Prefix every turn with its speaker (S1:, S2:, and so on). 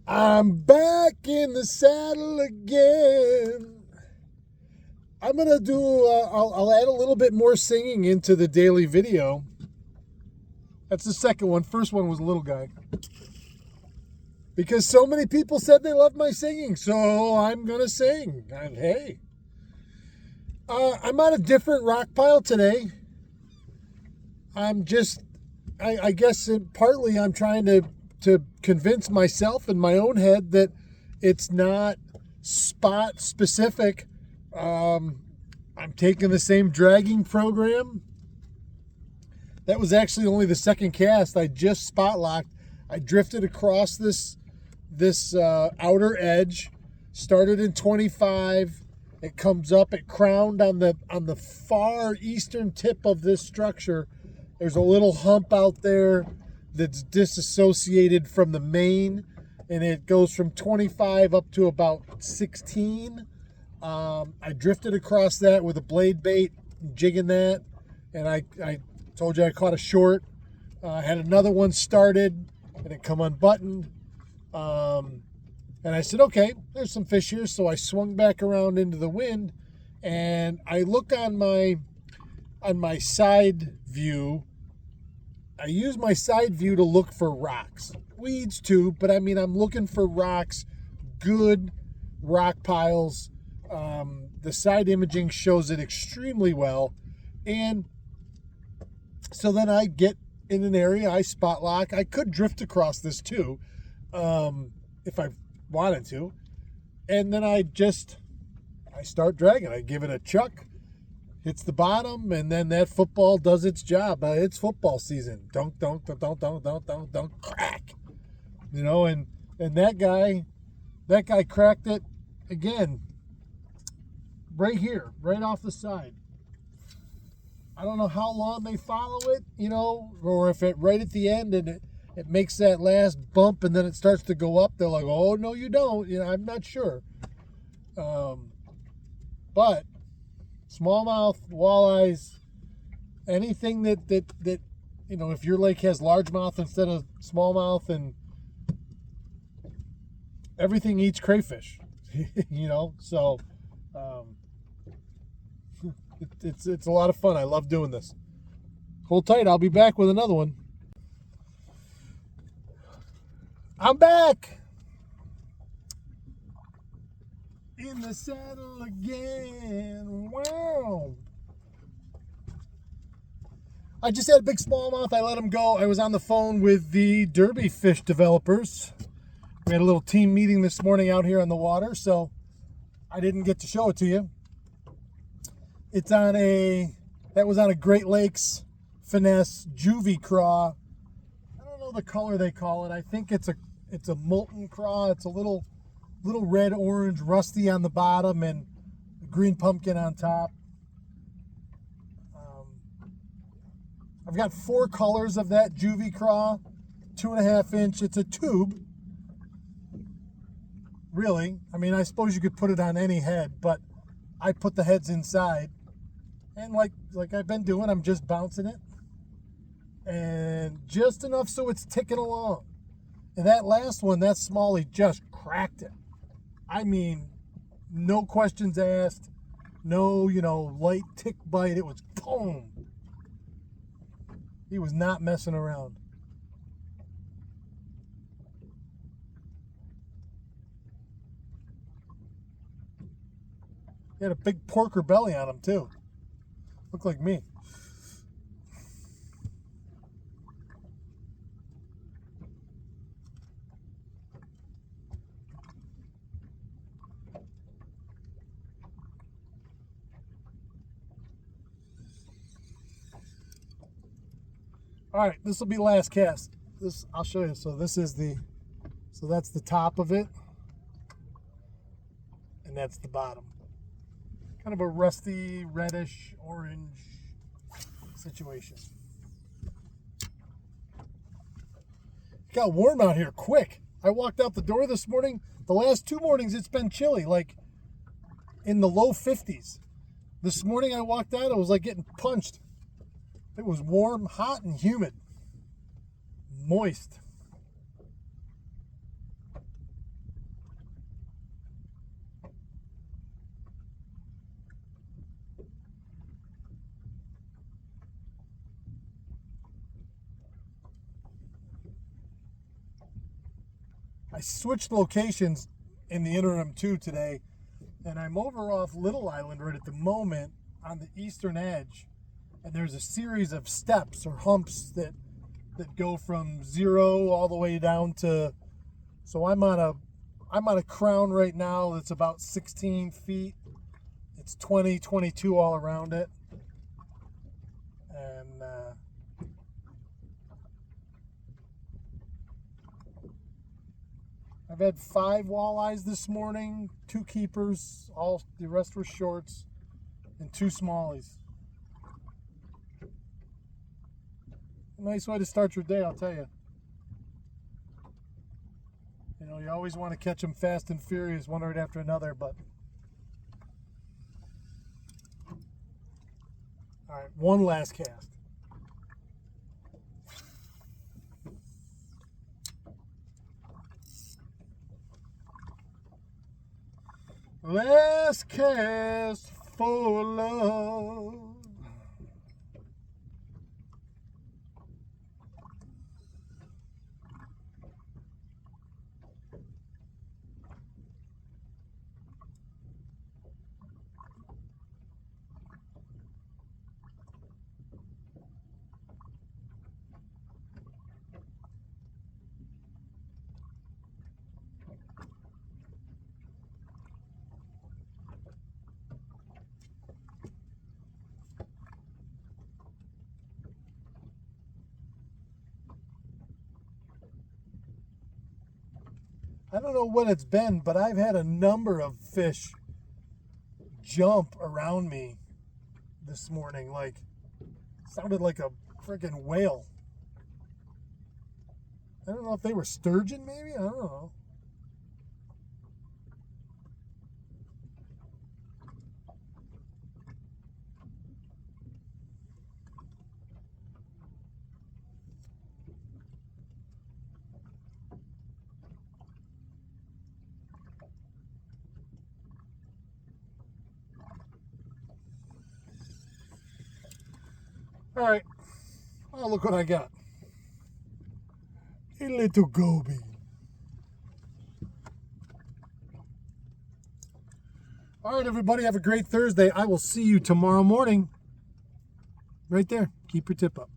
S1: I'm back in the saddle again. I'm going to do, I'll add a little bit more singing into the daily video. That's the second one. First one was Little Guy. Because so many people said they loved my singing, so I'm going to sing. Hey. I'm on a different rock pile today. I'm just, I guess partly I'm trying to convince myself in my own head that it's not spot specific. I'm taking the same dragging program. That was actually only the second cast. I just spot locked. I drifted across this outer edge, started in 25. It comes up, it crowned on the far eastern tip of this structure. There's a little hump out there that's disassociated from the main, and it goes from 25 up to about 16. I drifted across that with a blade bait, jigging that, and I told you I caught a short. I had another one started, and it come unbuttoned. And I said, okay, there's some fish here. So I swung back around into the wind, and I look on my side view. I use my side view to look for rocks. Weeds too, but I mean, I'm looking for rocks, good rock piles. The side imaging shows it extremely well. And so then I get in an area, I spot lock. I could drift across this too, if I wanted to. And then I start dragging. I give it a chuck, hits the bottom, and then that football does its job. It's football season. Dunk, dunk, dunk, dunk, dunk, dunk, dunk, dunk, crack. You know, and that guy cracked it again, right here, right off the side. I don't know how long they follow it, you know, or if it right at the end and it makes that last bump and then it starts to go up. They're like, oh, no, you don't. You know, I'm not sure. But smallmouth, walleyes, anything that you know, if your lake has largemouth instead of smallmouth, and everything eats crayfish, you know. So it's a lot of fun. I love doing this. Hold tight. I'll be back with another one. I'm back in the saddle again. Wow. I just had a big smallmouth. I let him go. I was on the phone with the Derby fish developers. We had a little team meeting this morning out here on the water, so I didn't get to show it to you. That was on a Great Lakes Finesse Juvie craw. I don't know the color they call it. I think it's a molten craw. It's a little red orange, rusty on the bottom, and green pumpkin on top. I've got 4 colors of that Juvie craw, 2.5 inch. It's a tube. Really, I mean, I suppose you could put it on any head, but I put the heads inside, and like I've been doing, I'm just bouncing it, and just enough so it's ticking along. And that last one, that smallie, just cracked it. I mean, no questions asked, no, you know, light tick bite. It was boom. He was not messing around. He had a big porker belly on him too. Looked like me. All right, this will be last cast. I'll show you. So that's the top of it, and that's the bottom. Kind of a rusty, reddish, orange situation. It got warm out here quick. I walked out the door this morning. The last 2 mornings it's been chilly, like in the low 50s. This morning I walked out, it was like getting punched. It was warm, hot, and humid. Moist. I switched locations in the interim too today, and I'm over off Little Island right at the moment on the eastern edge, and there's a series of steps or humps that go from 0 all the way down to, so I'm on a crown right now that's about 16 feet. It's 20, 22 all around it. And I've had 5 walleyes this morning, 2 keepers, all the rest were shorts, and 2 smallies. Nice way to start your day, I'll tell you. You know, you always want to catch them fast and furious, one right after another, but... All right, one last cast. Last cast for love. I don't know what it's been, but I've had a number of fish jump around me this morning. Like, sounded like a freaking whale. I don't know if they were sturgeon, maybe? I don't know. All right. Oh, look what I got. A little goby. All right, everybody, have a great Thursday. I will see you tomorrow morning. Right there. Keep your tip up.